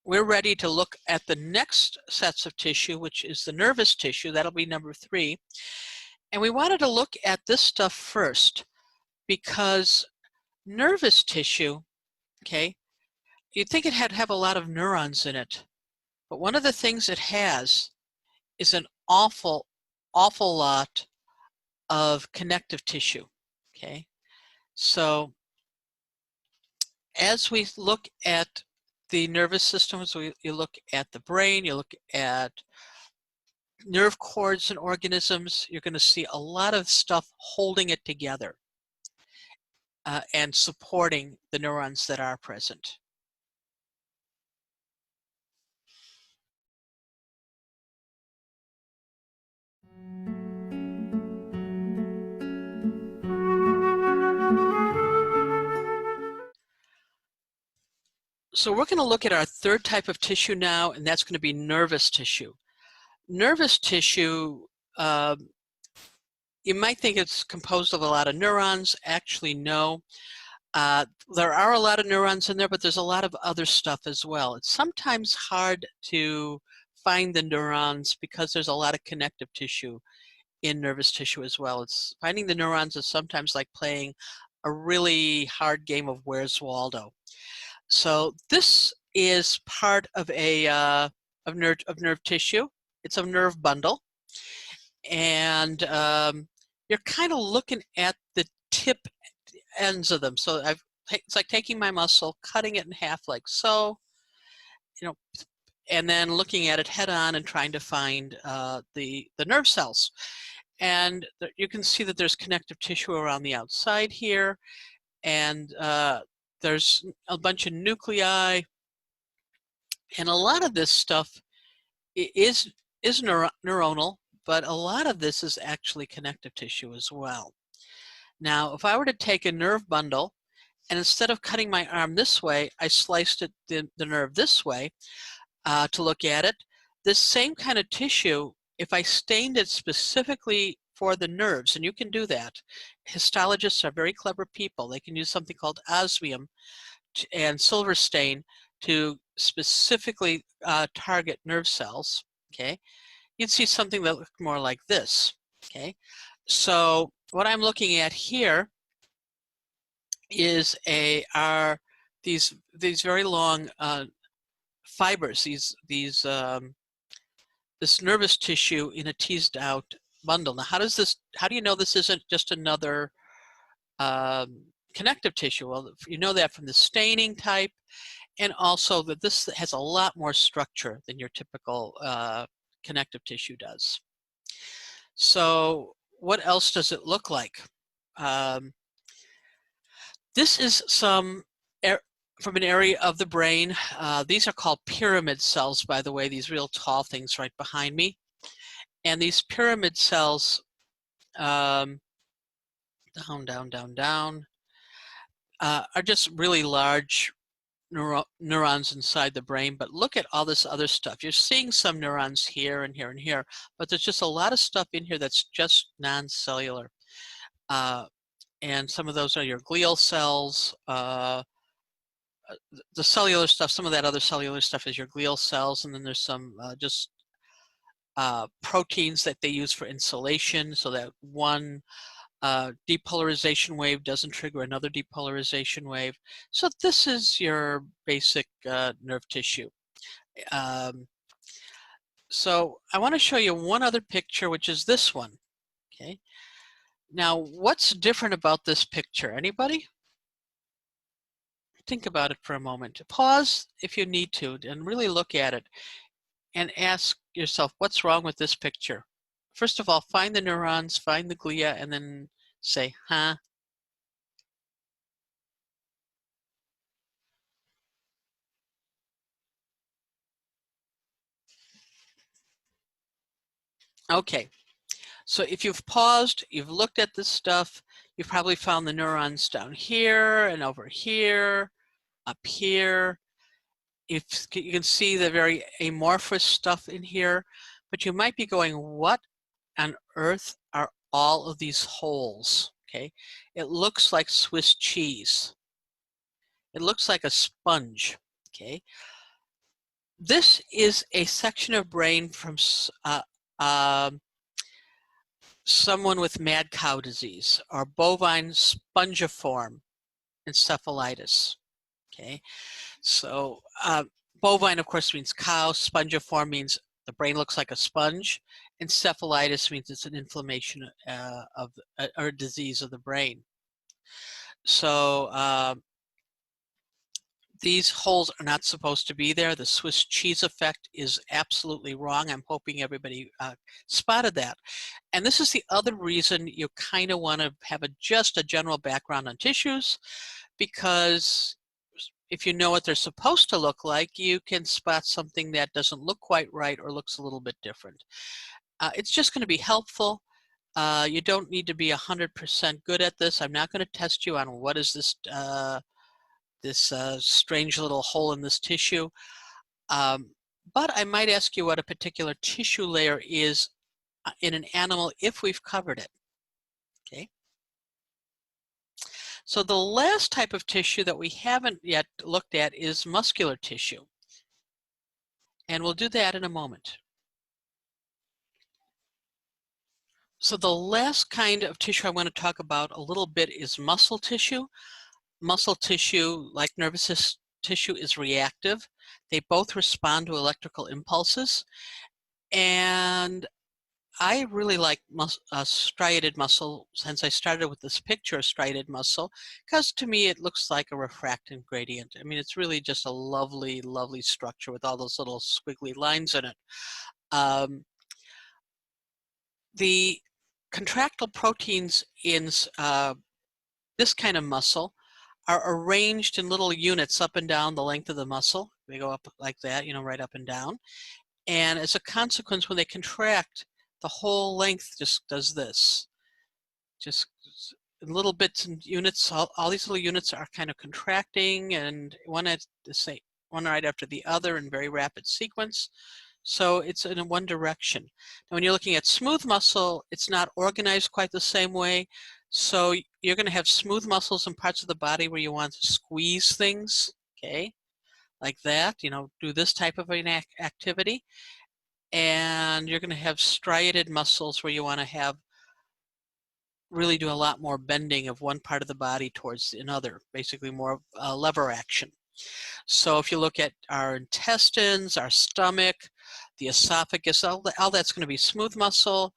we're ready to look at the next sets of tissue, which is the nervous tissue. That'll be number 3. And we wanted to look at this stuff first because nervous tissue, okay, you'd think it had to have a lot of neurons in it. But one of the things it has is an awful lot of connective tissue, okay? So as we look at the nervous system, so you look at the brain, you look at nerve cords and organisms, you're going to see a lot of stuff holding it together and supporting the neurons that are present. So we're going to look at our third type of tissue now, and that's going to be nervous tissue. Nervous tissue, you might think it's composed of a lot of neurons. Actually, no. There are a lot of neurons in there, but there's a lot of other stuff as well. It's sometimes hard to find the neurons because there's a lot of connective tissue in nervous tissue as well. Finding the neurons is sometimes like playing a really hard game of Where's Waldo. So this is part of a nerve tissue. It's a nerve bundle, and you're kind of looking at the tip ends of them. So it's like taking my muscle, cutting it in half like so, you know, and then looking at it head on and trying to find the nerve cells. And you can see that there's connective tissue around the outside here, and there's a bunch of nuclei, and a lot of this stuff is neuronal, but a lot of this is actually connective tissue as well. Now, if I were to take a nerve bundle, and instead of cutting my arm this way, I sliced the nerve this way to look at it, this same kind of tissue, if I stained it specifically for the nerves, and you can do that. Histologists are very clever people. They can use something called osmium and silver stain to specifically target nerve cells, okay? You'd see something that looked more like this, okay? So what I'm looking at here is these very long fibers, this nervous tissue in a teased out bundle. Now, how do you know this isn't just another connective tissue? Well, you know that from the staining type, and also that this has a lot more structure than your typical connective tissue does. So what else does it look like? This is from an area of the brain. These are called pyramid cells, by the way, these real tall things right behind me. And these pyramid cells, down, are just really large neurons inside the brain. But look at all this other stuff. You're seeing some neurons here and here and here, but there's just a lot of stuff in here that's just non-cellular. And some of those are your glial cells. The cellular stuff, some of that other cellular stuff is your glial cells, and then there's some just proteins that they use for insulation, so that one depolarization wave doesn't trigger another depolarization wave. So this is your basic nerve tissue. So I want to show you one other picture, which is this one. Okay. Now, what's different about this picture? Anybody? Think about it for a moment. Pause if you need to and really look at it and ask yourself, what's wrong with this picture? First of all, find the neurons, find the glia, and then say, huh? Okay, so if you've paused, you've looked at this stuff, you've probably found the neurons down here and over here, up here. You can see the very amorphous stuff in here, but you might be going, what on earth are all of these holes? Okay, it looks like Swiss cheese. It looks like a sponge. Okay. This is a section of brain from um, someone with mad cow disease or bovine spongiform encephalitis. Okay, so bovine, of course, means cow. Spongiform means the brain looks like a sponge. Encephalitis means it's an inflammation or a disease of the brain. So these holes are not supposed to be there. The Swiss cheese effect is absolutely wrong. I'm hoping everybody spotted that. And this is the other reason you kind of want to have just a general background on tissues, because if you know what they're supposed to look like, you can spot something that doesn't look quite right or looks a little bit different. It's just going to be helpful. You don't need to be 100% good at this. I'm not going to test you on what is this strange little hole in this tissue. But I might ask you what a particular tissue layer is in an animal if we've covered it. Okay. So the last type of tissue that we haven't yet looked at is muscular tissue. And we'll do that in a moment. So the last kind of tissue I want to talk about a little bit is muscle tissue. Muscle tissue, like nervous tissue, is reactive. They both respond to electrical impulses. And I really like striated muscle, since I started with this picture of striated muscle, because to me it looks like a refractant gradient. I mean, it's really just a lovely, lovely structure with all those little squiggly lines in it. The contractile proteins in this kind of muscle are arranged in little units up and down the length of the muscle. They go up like that, right up and down. And as a consequence, when they contract, the whole length just does this. Just little bits and units, all these little units are kind of contracting, and one right after the other in very rapid sequence. So it's in one direction. Now when you're looking at smooth muscle, it's not organized quite the same way. So you're going to have smooth muscles in parts of the body where you want to squeeze things, okay, like that, do this type of an activity. And you're going to have striated muscles where you want to really do a lot more bending of one part of the body towards another, basically more lever action. So if you look at our intestines, our stomach, the esophagus, all that's going to be smooth muscle.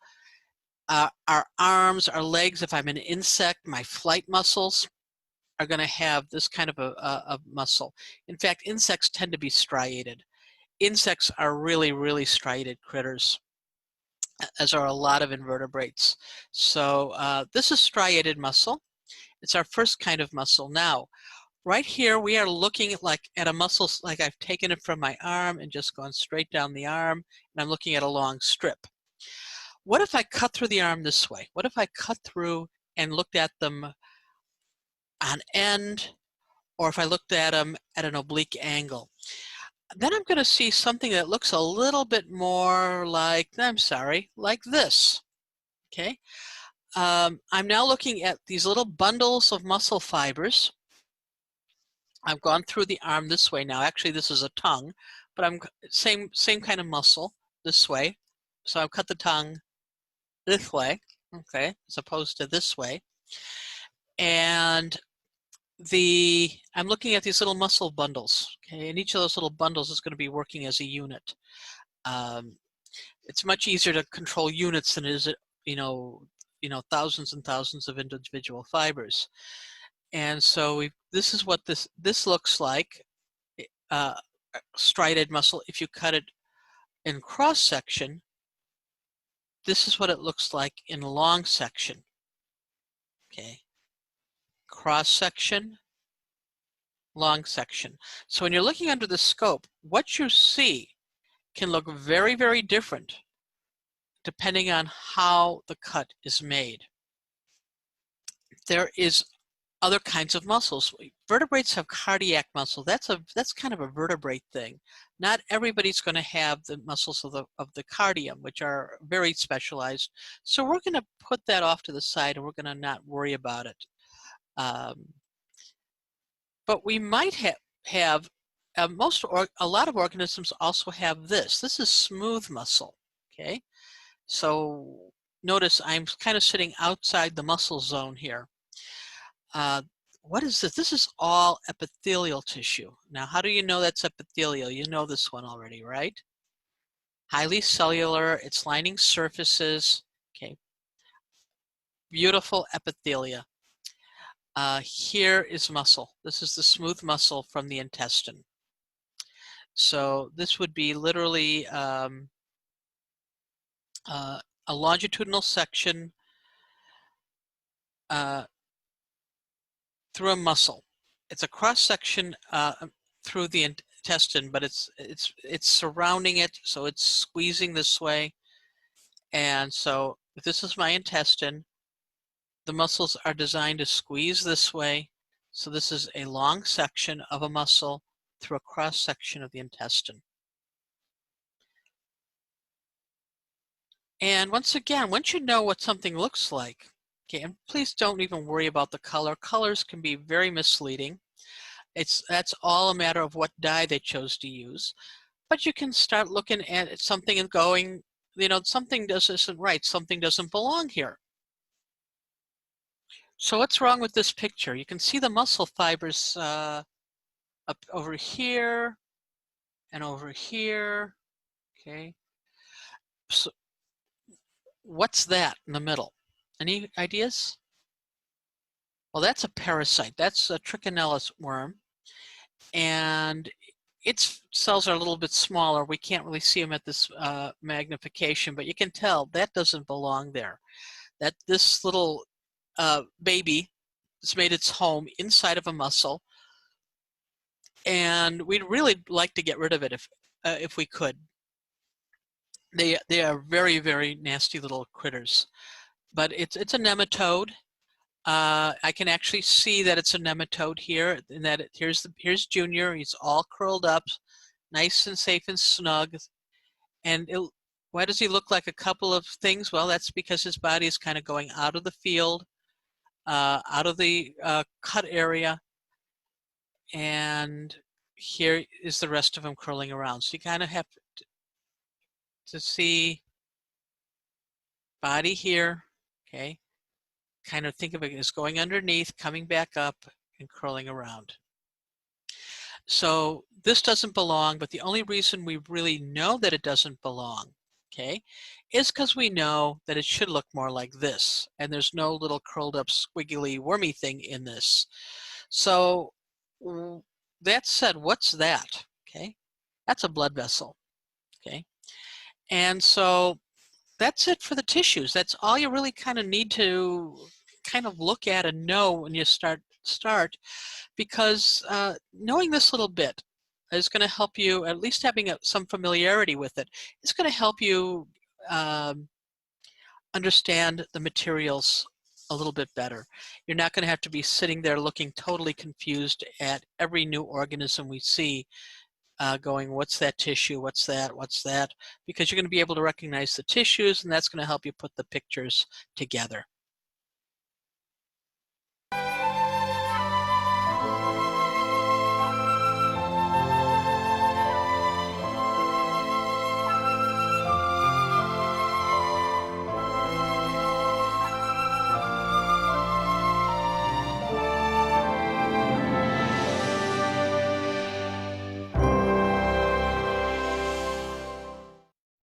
Our arms, our legs, if I'm an insect, my flight muscles are going to have this kind of a muscle. In fact, insects tend to be striated. Insects are really, really striated critters, as are a lot of invertebrates. So this is striated muscle. It's our first kind of muscle. Now, right here, we are looking at a muscle, like I've taken it from my arm and just gone straight down the arm, and I'm looking at a long strip. What if I cut through the arm this way? What if I cut through and looked at them on end, or if I looked at them at an oblique angle? Then I'm going to see something that looks a little bit more like, like this, okay? I'm now looking at these little bundles of muscle fibers. I've gone through the arm this way now. Actually, this is a tongue, but I'm same kind of muscle this way. So I've cut the tongue this way, okay, as opposed to this way. And I'm looking at these little muscle bundles, okay, and each of those little bundles is going to be working as a unit. It's much easier to control units than it is, thousands and thousands of individual fibers. And so this is what this looks like, striated muscle. If you cut it in cross section, this is what it looks like in long section. Okay, cross section, long section. So when you're looking under the scope, what you see can look very, very different depending on how the cut is made. There is other kinds of muscles. Vertebrates have cardiac muscle. That's kind of a vertebrate thing. Not everybody's going to have the muscles of the cardium, which are very specialized. So we're going to put that off to the side, and we're going to not worry about it. But we might have A lot of organisms also have this. This is smooth muscle, okay? So notice I'm kind of sitting outside the muscle zone here. What is this? This is all epithelial tissue. Now, how do you know that's epithelial? You know this one already, right? Highly cellular, it's lining surfaces, okay? Beautiful epithelia. Here is muscle. This is the smooth muscle from the intestine. So this would be literally a longitudinal section through a muscle. It's a cross section through the intestine, but it's surrounding it, so it's squeezing this way. And so if this is my intestine, the muscles are designed to squeeze this way. So this is a long section of a muscle through a cross section of the intestine. And once again, once you know what something looks like, okay, and please don't even worry about the color. Colors can be very misleading. That's all a matter of what dye they chose to use. But you can start looking at something and going, you know, something isn't right. Something doesn't belong here. So what's wrong with this picture? You can see the muscle fibers up over here and over here, okay? So what's that in the middle? Any ideas? Well, that's a parasite. That's a Trichinellus worm. And its cells are a little bit smaller. We can't really see them at this magnification, but you can tell that doesn't belong there. That this little baby has made its home inside of a muscle, and we'd really like to get rid of it if we could. They are very, very nasty little critters, but it's a nematode. I can actually see that it's a nematode here, and that here's Junior. He's all curled up, nice and safe and snug. And why does he look like a couple of things? Well, that's because his body is kind of going out of the field, out of the cut area, and here is the rest of him curling around. So you kind of have to see body here, okay? Kind of think of it as going underneath, coming back up, and curling around. So this doesn't belong, but the only reason we really know that it doesn't belong, okay, is because we know that it should look more like this, and there's no little curled up squiggly wormy thing in this. So that said, what's that? Okay, that's a blood vessel, okay? And so that's it for the tissues. That's all you really kind of need to kind of look at and know when you start, because knowing this little bit is going to help you, at least having some familiarity with it, is going to help you understand the materials a little bit better. You're not going to have to be sitting there looking totally confused at every new organism we see, going, what's that tissue, what's that, because you're going to be able to recognize the tissues, and that's going to help you put the pictures together.